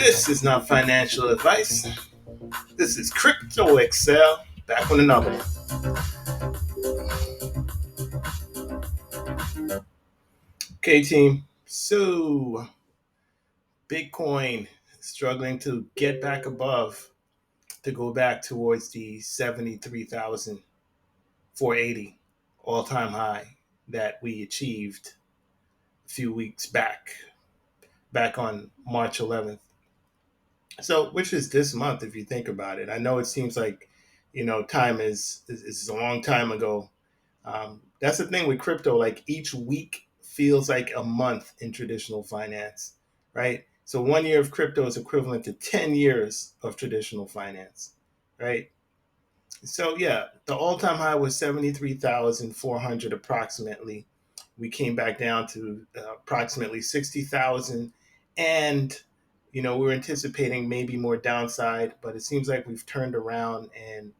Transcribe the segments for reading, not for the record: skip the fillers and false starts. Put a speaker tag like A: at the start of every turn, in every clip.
A: This is not financial advice. This is Crypto Excel back on another one. Okay, team. So, Bitcoin struggling to get back above to go back towards the 73,480 all time high that we achieved a few weeks back on March 11th. So, which is this month, if you think about it. I know it seems like, time is a long time ago. That's the thing with crypto. Like each week feels like a month in traditional finance, right? So 1 year of crypto is equivalent to 10 years of traditional finance, right? So yeah, the all-time high was 73,400 approximately. We came back down to approximately 60,000, and we were anticipating maybe more downside, but it seems like we've turned around and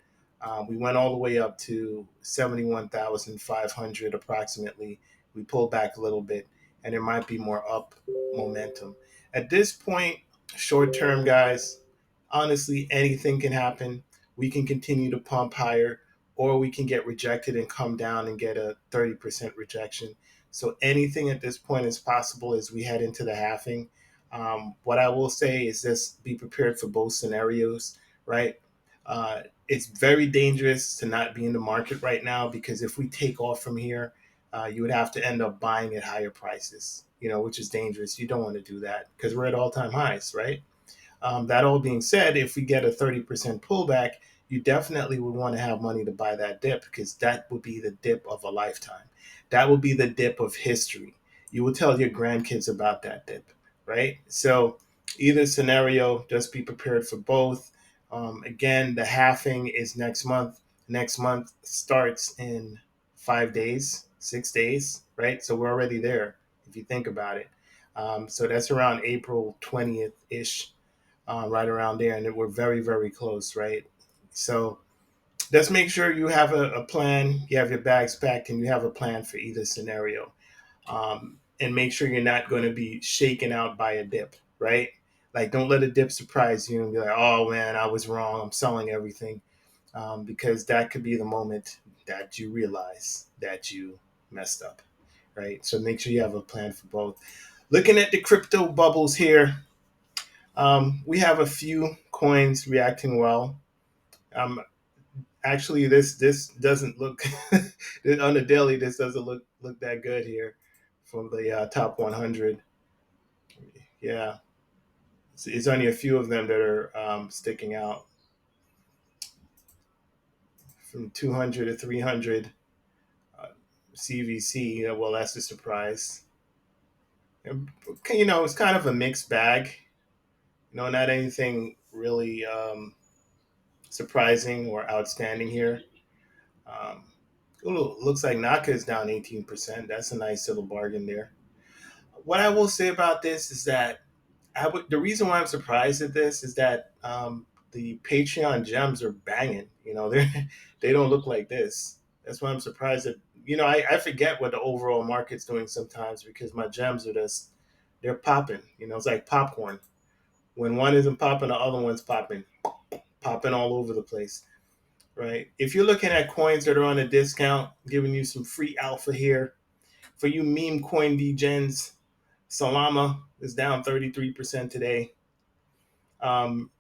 A: we went all the way up to 71,500 approximately. We pulled back a little bit, and there might be more up momentum at this point. Short term, guys, honestly, anything can happen. We can continue to pump higher, or we can get rejected and come down and get a 30% rejection. So anything at this point is possible as we head into the halving. What I will say is just be prepared for both scenarios, right? It's very dangerous to not be in the market right now, because if we take off from here, you would have to end up buying at higher prices, which is dangerous. You don't want to do that because we're at all time highs, right? That all being said, if we get a 30% pullback, you definitely would want to have money to buy that dip, because that would be the dip of a lifetime. That would be the dip of history. You will tell your grandkids about that dip, right? So, either scenario, just be prepared for both. Again, the halving is next month. Next month starts in 5 days, 6 days, right? So, we're already there if you think about it. So, that's around April 20th ish, right around there, and we're very, very close, right? So just make sure you have a plan, you have your bags packed, and you have a plan for either scenario. And make sure you're not going to be shaken out by a dip, right? Like, don't let a dip surprise you and be like, oh man, I was wrong, I'm selling everything. Because that could be the moment that you realize that you messed up, right? So make sure you have a plan for both. Looking at the crypto bubbles here, we have a few coins reacting well. Um, Actually, this doesn't look on the daily. This doesn't look that good here from the top 100. Yeah, it's only a few of them that are sticking out from 200 to 300. Uh, CVC. Well, that's a surprise. It's kind of a mixed bag. Not anything really surprising or outstanding here. Um, Ooh, looks like Naka is down 18%. That's a nice little bargain there. What I will say about this is that the reason why I'm surprised at this is that the Patreon gems are banging. They don't look like this. That's why I'm surprised that I forget what the overall market's doing sometimes, because my gems are just they're popping. It's like popcorn. When one isn't popping, the other one's popping all over the place, right? If you're looking at coins that are on a discount, giving you some free alpha here. For you meme coin degens, Solana is down 33% today. Um,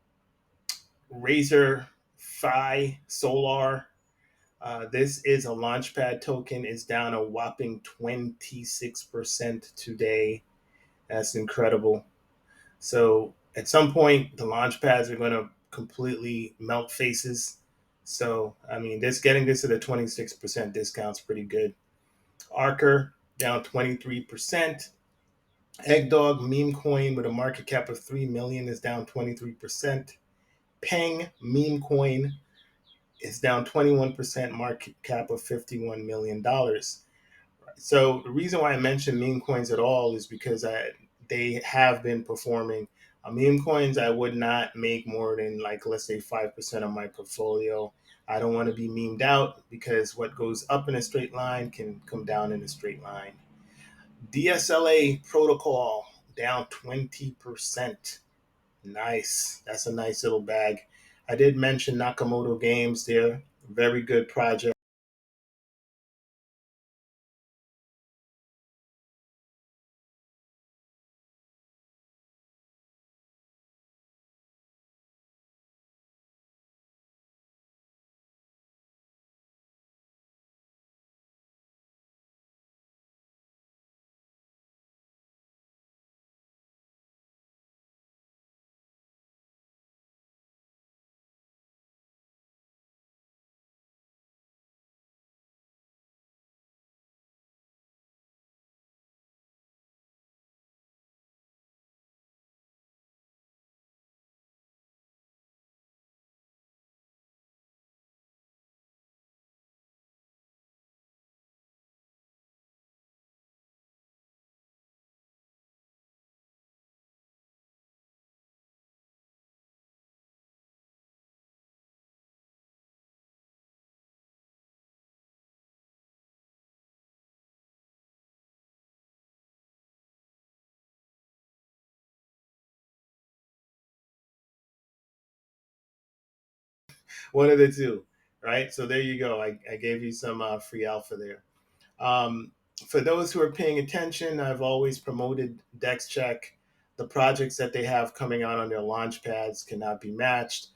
A: Razor Phi Solar, this is a Launchpad token, is down a whopping 26% today. That's incredible. So at some point, the Launchpads are going to completely melt faces. So, I mean, getting this at a 26% discount is pretty good. Arker down 23%. Eggdog meme coin with a market cap of 3 million is down 23%. Peng meme coin is down 21%, market cap of $51 million. So the reason why I mention meme coins at all is because they have been performing. Meme coins, I would not make more than, like, let's say 5% of my portfolio. I don't want to be memed out, because what goes up in a straight line can come down in a straight line. DSLA protocol down 20%. Nice. That's a nice little bag. I did mention Nakamoto Games there. Very good project. One of the two, right? So there you go. I gave you some free alpha there. Um, for those who are paying attention, I've always promoted DexCheck. The projects that they have coming out on their launch pads cannot be matched.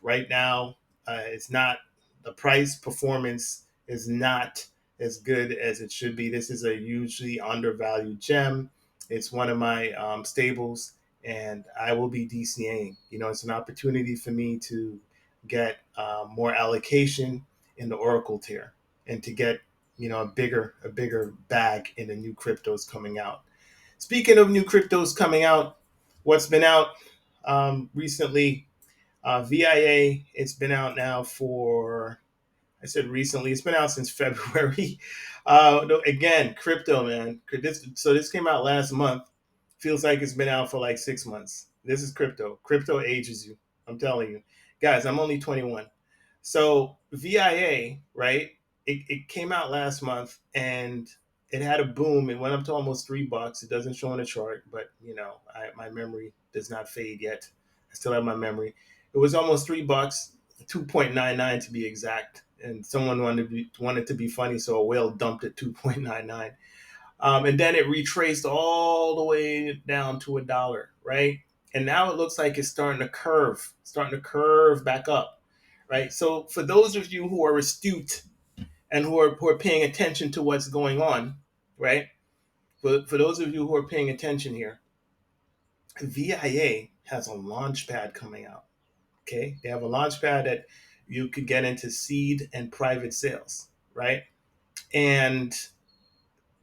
A: Right now, it's not, the price performance is not as good as it should be. This is a hugely undervalued gem. It's one of my stables, and I will be DCAing. You know, it's an opportunity for me to get more allocation in the Oracle tier and to get, you know, a bigger bag in the new cryptos coming out. Speaking of new cryptos coming out, what's been out recently? VIA. It's been out now for, I said recently. It's been out since February. No, again, crypto, man. So this came out last month. Feels like it's been out for like 6 months. This is crypto. Crypto ages you. I'm telling you, guys. I'm only 21. So VIA, right? It came out last month and it had a boom. It went up to almost $3. It doesn't show on the chart, but you know, my memory does not fade yet. I still have my memory. It was almost $3, 2.99 to be exact. And someone wanted to be funny, so a whale dumped at 2.99. And then it retraced all the way down to $1, right? And now it looks like it's starting to curve back up, right? So for those of you who are astute and who are paying attention to what's going on, right? For those of you who are paying attention here, VIA has a launch pad coming out. Okay, they have a launch pad that you could get into seed and private sales, right? And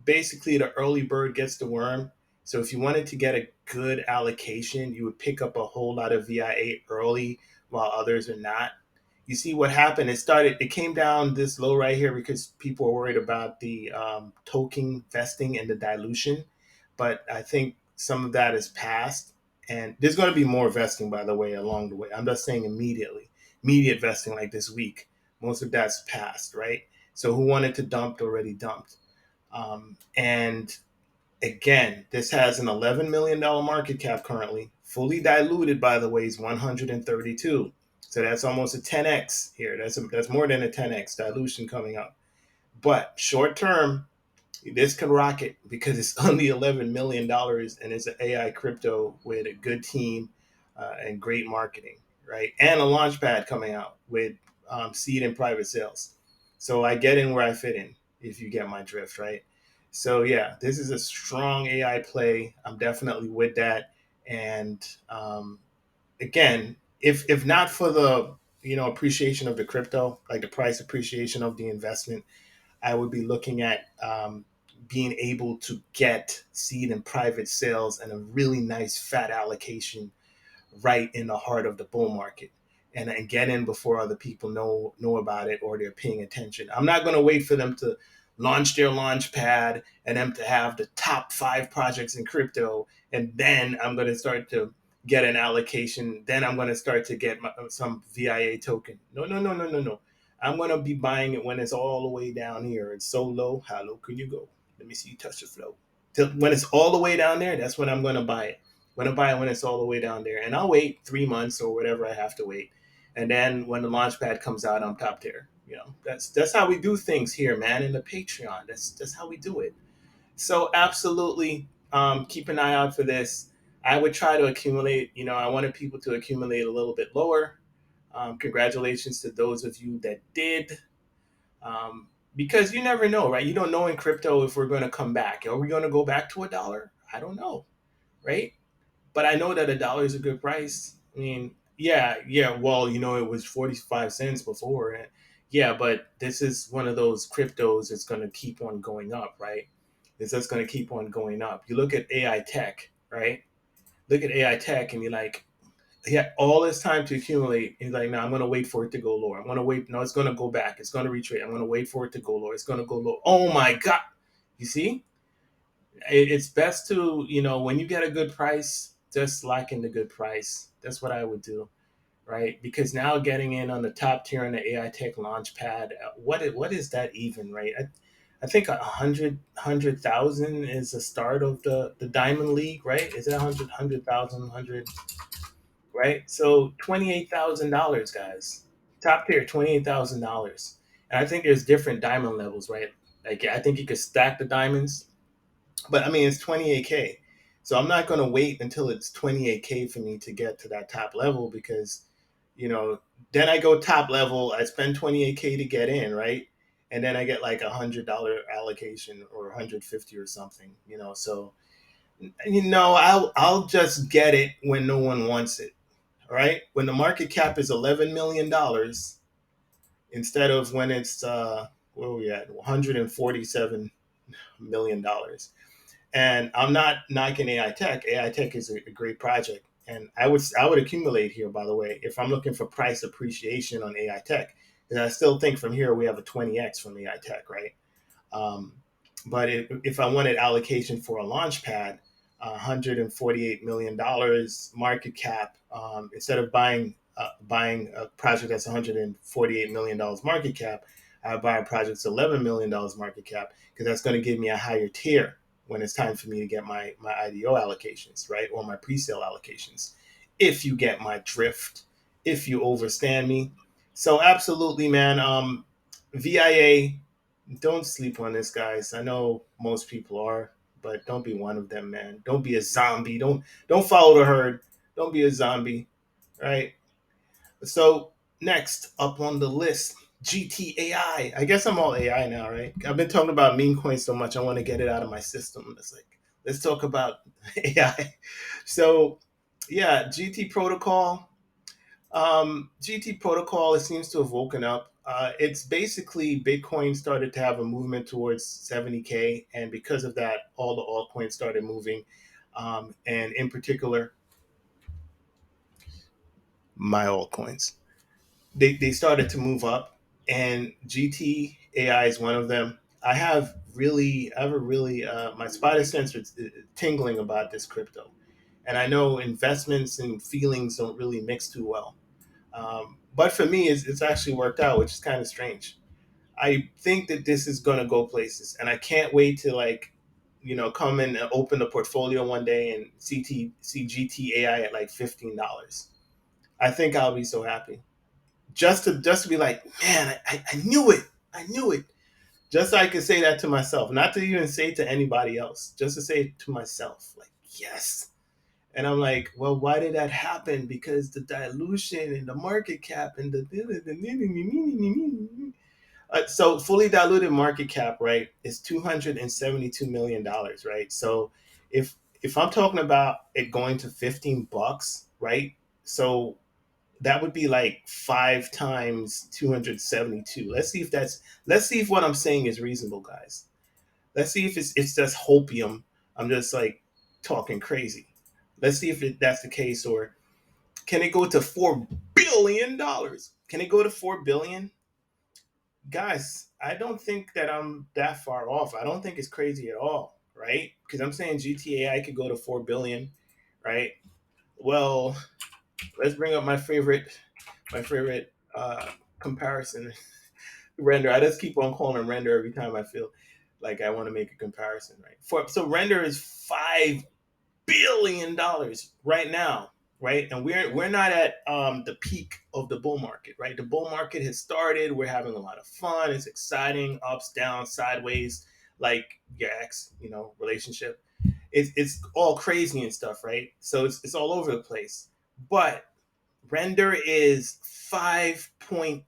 A: basically the early bird gets the worm. So if you wanted to get a good allocation, you would pick up a whole lot of VIA early while others are not. You see what happened? It came down this low right here because people are worried about the token vesting and the dilution. But I think some of that is past. And there's going to be more vesting, by the way, along the way. I'm just saying immediate vesting like this week. Most of that's past, right? So who wanted to dump already dumped. And again, this has an $11 million market cap currently. Fully diluted, by the way, is 132. So that's almost a 10x here. That's more than a 10x dilution coming up. But short term, this could rocket because it's only $11 million and it's an AI crypto with a good team and great marketing, right? And a launch pad coming out with seed and private sales. So I get in where I fit in, if you get my drift, right? So yeah, this is a strong AI play. I'm definitely with that. And again, if not for the appreciation of the crypto, like the price appreciation of the investment, I would be looking at being able to get seed and private sales and a really nice fat allocation right in the heart of the bull market, and get in before other people know about it or they're paying attention. I'm not going to wait for them to launch their launch pad and them to have the top 5 projects in crypto, and then I'm going to start to get an allocation. Then I'm going to start to get some VIA token. No, no, no, no, no, no. I'm going to be buying it when it's all the way down here. It's so low. How low can you go? Let me see you touch the flow. Till when it's all the way down there, that's when I'm going to buy it. gonna buy it when it's all the way down there, and I'll wait 3 months or whatever I have to wait, and then when the launch pad comes out, I'm top tier. That's how we do things here, man. In the Patreon, that's how we do it. So absolutely, keep an eye out for this. I would try to accumulate. I wanted people to accumulate a little bit lower. Congratulations to those of you that did, because you never know, right? You don't know in crypto if we're going to come back. Are we going to go back to a dollar? I don't know, right? But I know that a dollar is a good price. I mean, yeah, yeah. Well, it was 45 cents before, yeah. But this is one of those cryptos that's going to keep on going up, right? It's just going to keep on going up. You look at AI tech, right? Look at AI tech, and you're like, yeah, all this time to accumulate. He's like, no, I'm going to wait for it to go lower. I'm going to wait. No, it's going to go back. It's going to retrade. I'm going to wait for it to go lower. It's going to go low. Oh my God. You see, it's best to, when you get a good price, just lock in the good price. That's what I would do, right? Because now getting in on the top tier on the AI Tech Launchpad, what is that even, right? I think 100,000 is the start of the Diamond League, right? Is it 100,000, 100, right? So $28,000, guys. Top tier, $28,000. And I think there's different diamond levels, right? Like I think you could stack the diamonds, but I mean, it's 28K. So I'm not going to wait until it's 28K for me to get to that top level because, you know, then I go top level, I spend 28K to get in, right? And then I get like $100 allocation or 150 or something, So, I'll just get it when no one wants it, right? When the market cap is $11 million instead of when it's, where are we at? $147 million. And I'm not knocking AI Tech. AI Tech is a great project, and I would accumulate here. By the way, if I'm looking for price appreciation on AI Tech, because I still think from here we have a 20x from AI Tech, right? Um, but if I wanted allocation for a launch pad, $148 million market cap, instead of buying a project that's $148 million market cap, I buy a project that's $11 million market cap because that's going to give me a higher tier when it's time for me to get my IDO allocations, right, or my pre-sale allocations. If you get my drift, if you understand me, so absolutely, man. VIA, don't sleep on this, guys. I know most people are, but don't be one of them, man. Don't be a zombie. Don't follow the herd. Don't be a zombie, right? So next up on the list, GTAI. I guess I'm all AI now, right? I've been talking about meme coins so much, I want to get it out of my system. It's like, let's talk about AI. So yeah, GT protocol, it seems to have woken up. It's basically Bitcoin started to have a movement towards 70K, and because of that, all the altcoins started moving, and in particular, my altcoins. They started to move up, and GTAI is one of them. I have a really, my spider sense is tingling about this crypto, and I know investments and feelings don't really mix too well. But for me, it's actually worked out, which is kind of strange. I think that this is going to go places, and I can't wait to come and open the portfolio one day and see GTAI at like $15. I think I'll be so happy just to be like, man, I knew it, I knew it. Just so I could say that to myself, not to even say it to anybody else, just to say it to myself, like yes. And I'm like, well, why did that happen? Because the dilution and the market cap and the so fully diluted market cap, right, is $272 million, right? So if I'm talking about it going to $15, right? So that would be like 5 times 272. Let's see if what I'm saying is reasonable, guys. Let's see if it's just hopium. I'm just like talking crazy. Let's see if that's the case, or can it go to $4 billion? Can it go to 4 billion? Guys, I don't think that I'm that far off. I don't think it's crazy at all, right? Because I'm saying GTA could go to 4 billion, right? Well, let's bring up my favorite comparison render. I just keep on calling him render every time I feel like I want to make a comparison, right? So render is billion right now, right? And we're not at the peak of the bull market, right? The bull market has started. We're having a lot of fun. It's exciting, ups, downs, sideways, like your ex, relationship. It's all crazy and stuff, right? So it's all over the place. But render is $5.8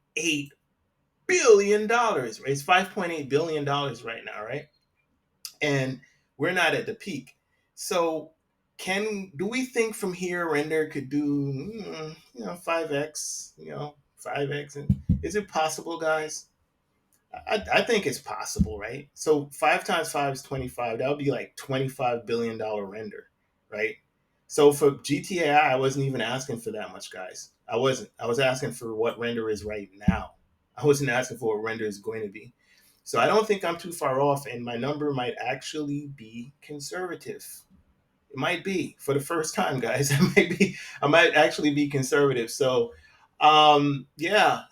A: billion, right? It's $5.8 billion right now, right? And we're not at the peak. So can do we think from here render could do 5x, 5x, and is it possible, guys? I think it's possible, right? So 5 times 5 is 25. That would be like $25 billion render, right? So for GTA, I wasn't even asking for that much, guys. I wasn't. I was asking for what render is right now. I wasn't asking for what render is going to be. So I don't think I'm too far off, and my number might actually be conservative. It might be for the first time, guys. It might be. I might actually be conservative. So, yeah,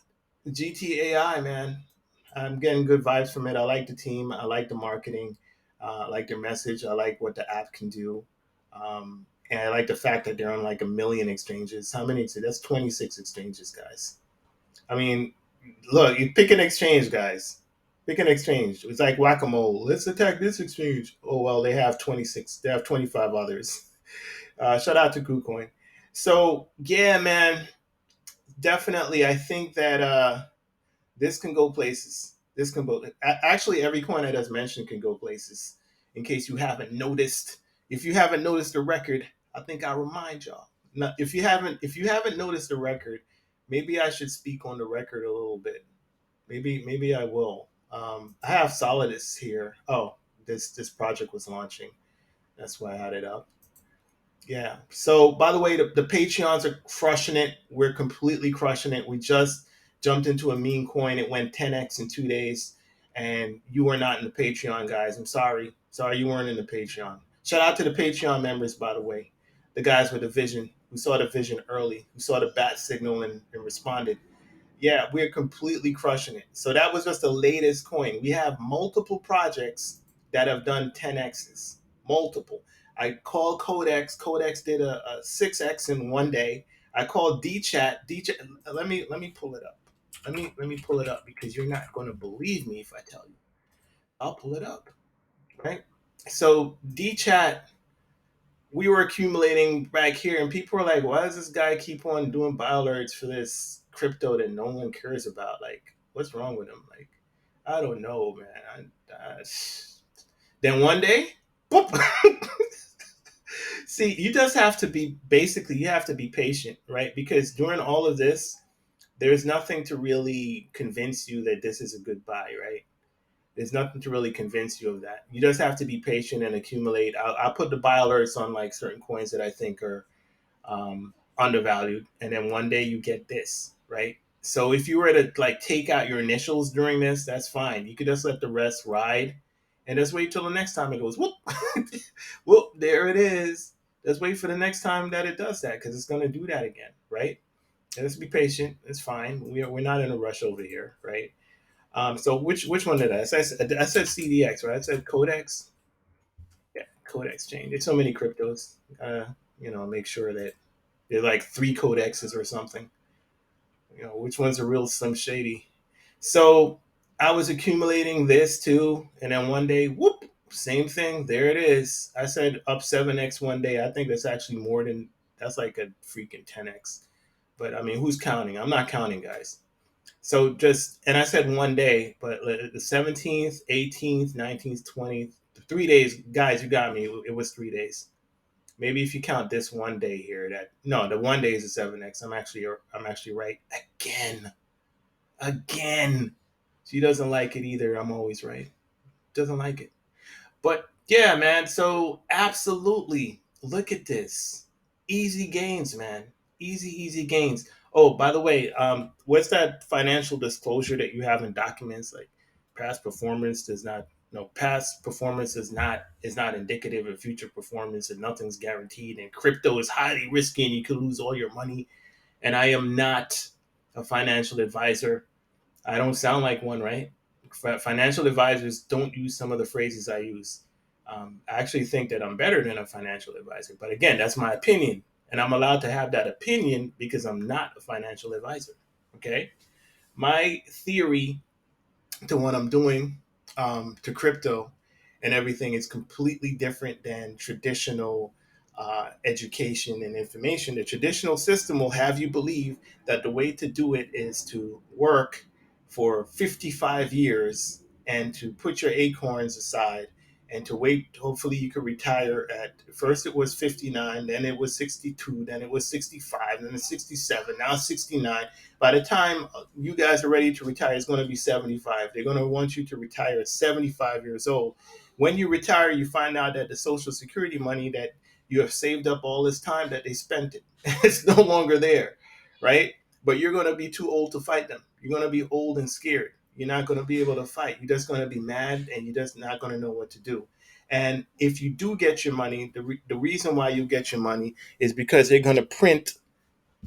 A: GTAI, man. I'm getting good vibes from it. I like the team. I like the marketing. I like their message. I like what the app can do. And I like the fact that they're on like a million exchanges. How many? That's 26 exchanges, guys. I mean, look, you pick an exchange, guys. Pick an exchange. It's like whack a mole. Let's attack this exchange. Oh, well, they have 26. They have 25 others. Shout out to KuCoin. So, yeah, man, definitely. I think that this can go places. This can go. Actually, every coin I just mentioned can go places. In case you haven't noticed, if you haven't noticed the record, I think I'll remind y'all. Now, if you haven't noticed the record, maybe I should speak on the record a little bit. Maybe I will. I have Solidus here. Oh, this project was launching. That's why I had it up. Yeah. So, by the way, the Patreons are crushing it. We're completely crushing it. We just jumped into a meme coin. It went 10x in 2 days, and you were not in the Patreon, guys. I'm sorry. Sorry you weren't in the Patreon. Shout out to the Patreon members, by the way. The guys with the vision, who saw the vision early, who saw the bat signal and responded. Yeah, we're completely crushing it. So that was just the latest coin. We have multiple projects that have done 10x's. Multiple. I called Codex. Codex did a 6x in 1 day. I called DChat. DChat. Let me pull it up. Let me pull it up because you're not going to believe me if I tell you. I'll pull it up. Right. So DChat, we were accumulating back here, and people were like, "Why does this guy keep on doing buy alerts for this crypto that no one cares about? Like, what's wrong with him? Like, I don't know, man." Then one day, boop. See, you just have to be basically you have to be patient, right? Because during all of this, there's nothing to really convince you that this is a good buy, right? There's nothing to really convince you of that. You just have to be patient and accumulate. I'll put the buy alerts on like certain coins that I think are undervalued, and then one day you get this, right? So if you were to like take out your initials during this, that's fine. You could just let the rest ride, and just wait till the next time it goes whoop, whoop. There it is. Just wait for the next time that it does that because it's going to do that again, right? And just be patient. It's fine. We're not in a rush over here, right? So which one did I? I said CDX, right? I said Codex. Yeah, Codex chain. There's so many cryptos. Make sure that there's like three codexes or something. Which one's a real Slim Shady? So I was accumulating this too, and then one day, whoop, same thing. There it is. I said up 7x one day. I think that's actually more than that's like a freaking 10x. But I mean, who's counting? I'm not counting, guys. So just and I said one day, but the 17th, 18th, 19th, 20th, 3 days, guys, you got me. It was 3 days. Maybe if you count this one day here, that no, the one day is a 7x. I'm actually right again, again. She doesn't like it either. I'm always right. Doesn't like it. But yeah, man. So absolutely, look at this. Easy gains, man. Easy gains. Oh, by the way, what's that financial disclosure that you have in documents? Like past performance does not. No, past performance is not indicative of future performance, and nothing's guaranteed. And crypto is highly risky, and you could lose all your money. And I am not a financial advisor. I don't sound like one, right? Financial advisors don't use some of the phrases I use. I actually think that I'm better than a financial advisor. But again, that's my opinion. And I'm allowed to have that opinion because I'm not a financial advisor. Okay. My theory to what I'm doing to crypto and everything is completely different than traditional education and information. The traditional system will have you believe that the way to do it is to work for 55 years and to put your acorns aside and to wait. Hopefully, you could retire at first it was 59, then it was 62, then it was 65, then it's 67, now 69. By the time you guys are ready to retire, it's going to be 75. They're going to want you to retire at 75 years old. When you retire, you find out that the Social Security money that you have saved up all this time that they spent it, it's no longer there, right? But you're going to be too old to fight them. You're going to be old and scared. You're not going to be able to fight. You're just going to be mad and you're just not going to know what to do. And if you do get your money, the reason why you get your money is because they're going to print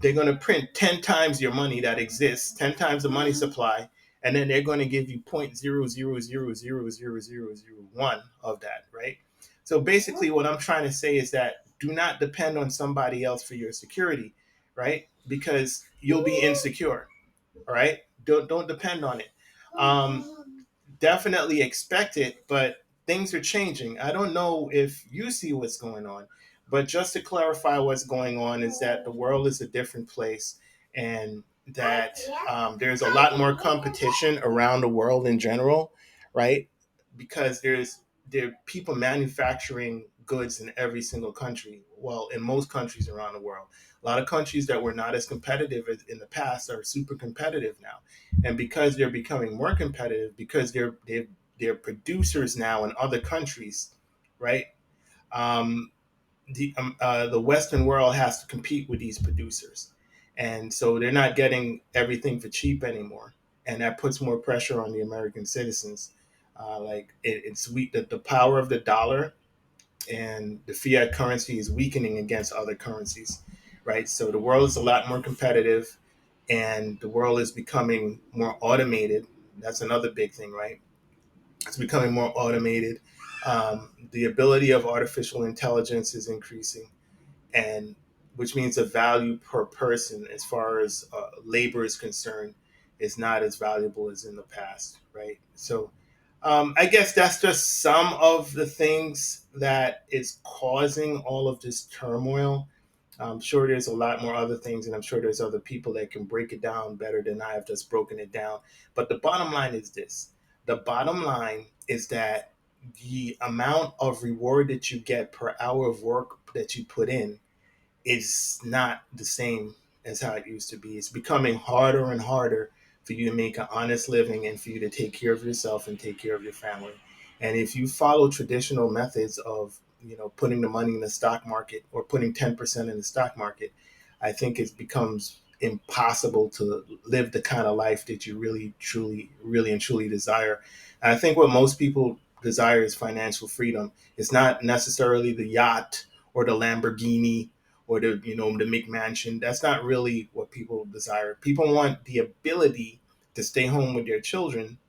A: 10 times your money that exists, 10 times the money supply, and then they're going to give you 0.000000001 of that, right? So basically, what I'm trying to say is that do not depend on somebody else for your security, right? Because you'll be insecure, all right? Don't depend on it. Definitely expect it, but things are changing. I don't know if you see what's going on, but just to clarify what's going on is that the world is a different place and that there's a lot more competition around the world in general, right? Because there are people manufacturing goods in every single country. Well, in most countries around the world. A lot of countries that were not as competitive as in the past are super competitive now, and because they're becoming more competitive, because they're producers now in other countries, right? Um, the Western world has to compete with these producers, and so they're not getting everything for cheap anymore, and that puts more pressure on the American citizens. It's weak that the power of the dollar and the fiat currency is weakening against other currencies, right? So the world is a lot more competitive, and the world is becoming more automated. That's another big thing, right? It's becoming more automated. The ability of artificial intelligence is increasing, and which means the value per person, as far as labor is concerned, is not as valuable as in the past, right? So I guess that's just some of the things that is causing all of this turmoil. I'm sure there's a lot more other things, and I'm sure there's other people that can break it down better than I have just broken it down. But the bottom line is this: the bottom line is that the amount of reward that you get per hour of work that you put in is not the same as how it used to be. It's becoming harder and harder for you to make an honest living and for you to take care of yourself and take care of your family. And if you follow traditional methods of, putting the money in the stock market or putting 10% in the stock market, I think it becomes impossible to live the kind of life that you really, truly, really and truly desire. And I think what most people desire is financial freedom. It's not necessarily the yacht or the Lamborghini or the McMansion. That's not really what people desire. People want the ability to stay home with their children,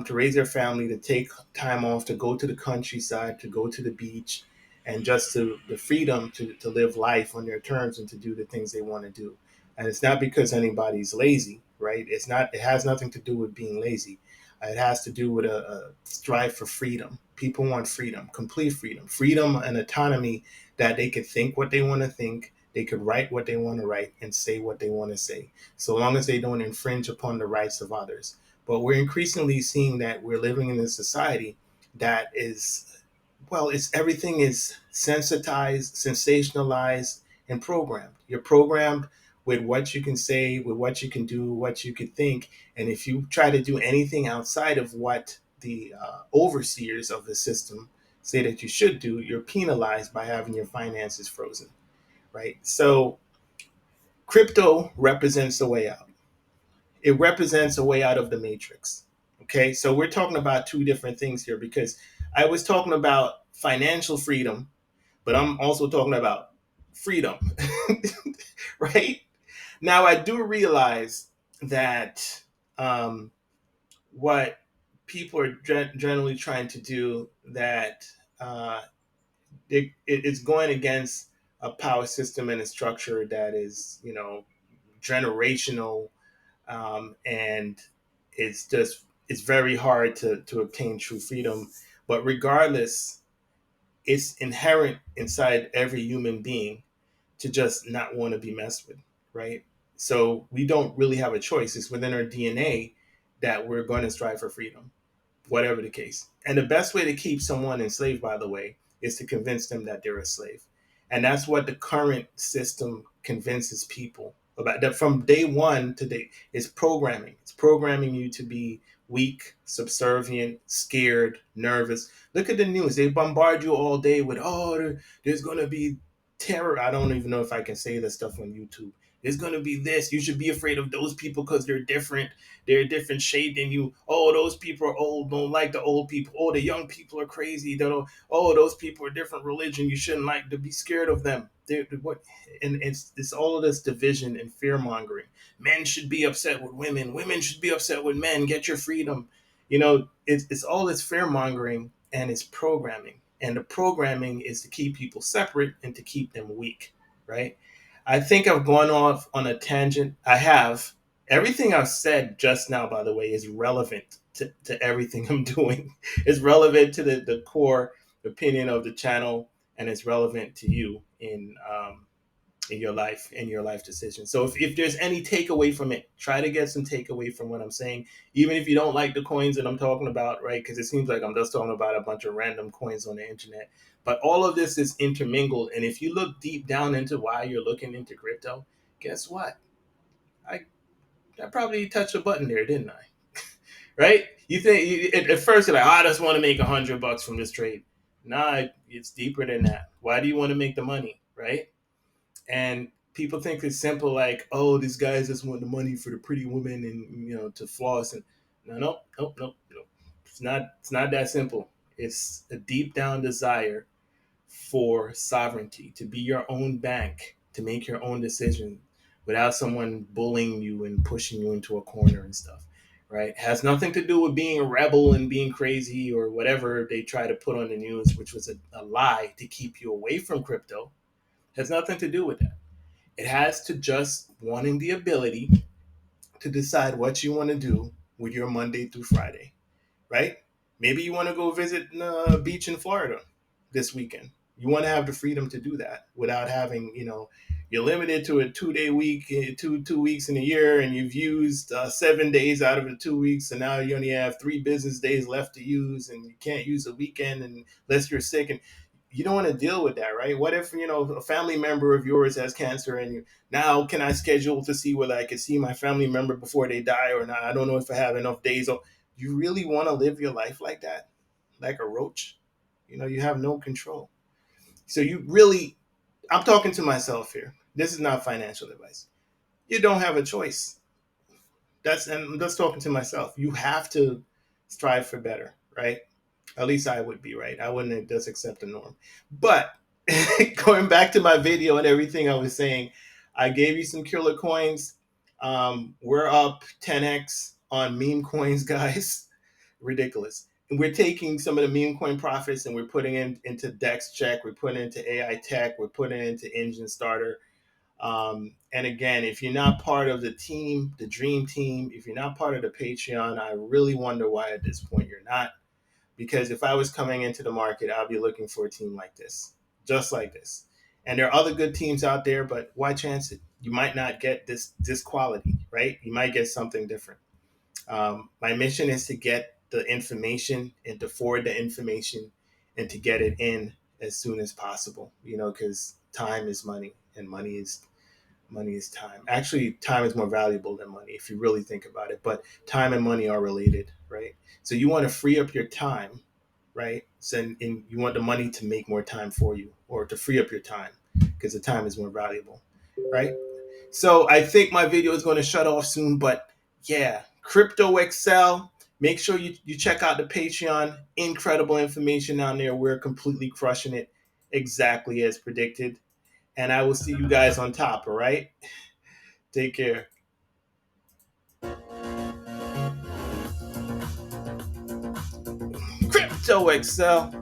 A: to raise their family, to take time off, to go to the countryside, to go to the beach, and just to the freedom to live life on their terms and to do the things they want to do. And it's not because anybody's lazy, right? It's not. It has nothing to do with being lazy. It has to do with a strive for freedom. People want freedom, complete freedom, freedom and autonomy, that they could think what they want to think, they could write what they want to write, and say what they want to say, so long as they don't infringe upon the rights of others. But we're increasingly seeing that we're living in a society that is, well, it's everything is sensitized, sensationalized, and programmed. You're programmed with what you can say, with what you can do, what you can think. And if you try to do anything outside of what the overseers of the system say that you should do, you're penalized by having your finances frozen, right? So crypto represents the way out. It represents a way out of the matrix. Okay, so we're talking about two different things here, because I was talking about financial freedom, but I'm also talking about freedom, right? Now, I do realize that what people are generally trying to do, that uh, it's going against a power system and a structure that is, generational, and it's very hard to obtain true freedom. But regardless, it's inherent inside every human being to just not want to be messed with, right? So we don't really have a choice. It's within our DNA that we're going to strive for freedom, whatever the case. And the best way to keep someone enslaved, by the way, is to convince them that they're a slave. And that's what the current system convinces people about. That from day one to day is programming. It's programming you to be weak, subservient, scared, nervous. Look at the news. They bombard you all day with, oh, there's going to be terror. I don't even know if I can say this stuff on YouTube. There's going to be this. You should be afraid of those people because they're different. They're a different shade than you. Oh, those people are old. Don't like the old people. Oh, the young people are crazy. They don't. Oh, those people are different religion. You shouldn't like to be scared of them. What? And it's all of this division and fear mongering. Men should be upset with women. Women should be upset with men. Get your freedom. It's all this fear mongering and it's programming. And the programming is to keep people separate and to keep them weak, right? I think I've gone off on a tangent. I have. Everything I've said just now, by the way, is relevant to everything I'm doing. It's relevant to the core opinion of the channel, and it's relevant to you in your life decisions. So if there's any takeaway from it, try to get some takeaway from what I'm saying, even if you don't like the coins that I'm talking about, right? Because it seems like I'm just talking about a bunch of random coins on the internet. But all of this is intermingled. And if you look deep down into why you're looking into crypto, guess what? I, I probably touched a button there, didn't I? Right? You think at first you're like, oh, I just want to make $100 from this trade. Nah, it's deeper than that. Why do you want to make the money, right? And people think it's simple, like, oh, these guys just want the money for the pretty women and to floss. And no. It's not that simple. It's a deep down desire for sovereignty, to be your own bank, to make your own decision without someone bullying you and pushing you into a corner and stuff. Right? It has nothing to do with being a rebel and being crazy or whatever they try to put on the news, which was a lie to keep you away from crypto. It has nothing to do with that. It has to just wanting the ability to decide what you want to do with your Monday through Friday, right? Maybe you want to go visit a beach in Florida this weekend. You want to have the freedom to do that without having, you're limited to a 2 day week, two weeks in a year, and you've used 7 days out of the 2 weeks, and now you only have 3 business days left to use, and you can't use a weekend unless you're sick. And you don't want to deal with that, right? What if a family member of yours has cancer, and now can I schedule to see whether I can see my family member before they die or not? I don't know if I have enough days. You really want to live your life like that, like a roach? You have no control. So you really, I'm talking to myself here. This is not financial advice. You don't have a choice. And I'm just talking to myself. You have to strive for better, right? At least I would be, right? I wouldn't just accept the norm. But going back to my video and everything I was saying, I gave you some killer coins. We're up 10x on meme coins, guys. Ridiculous. And we're taking some of the meme coin profits and we're putting it into Dex Check, we're putting it into AI Tech, we're putting it into Engine Starter. And again, if you're not part of the team, the dream team, if you're not part of the Patreon, I really wonder why at this point you're not. Because if I was coming into the market, I'd be looking for a team like this, just like this. And there are other good teams out there, but why chance it? You might not get this quality, right? You might get something different. My mission is to get the information and to forward the information and to get it in as soon as possible. Because time is money, and money is time. Actually, time is more valuable than money if you really think about it. But time and money are related, right? So you want to free up your time, right? So and you want the money to make more time for you, or to free up your time because the time is more valuable, right? So I think my video is going to shut off soon, but yeah, Crypto Excel. Make sure you check out the Patreon. Incredible information down there. We're completely crushing it, exactly as predicted. And I will see you guys on top. All right. Take care. Crypto Excel.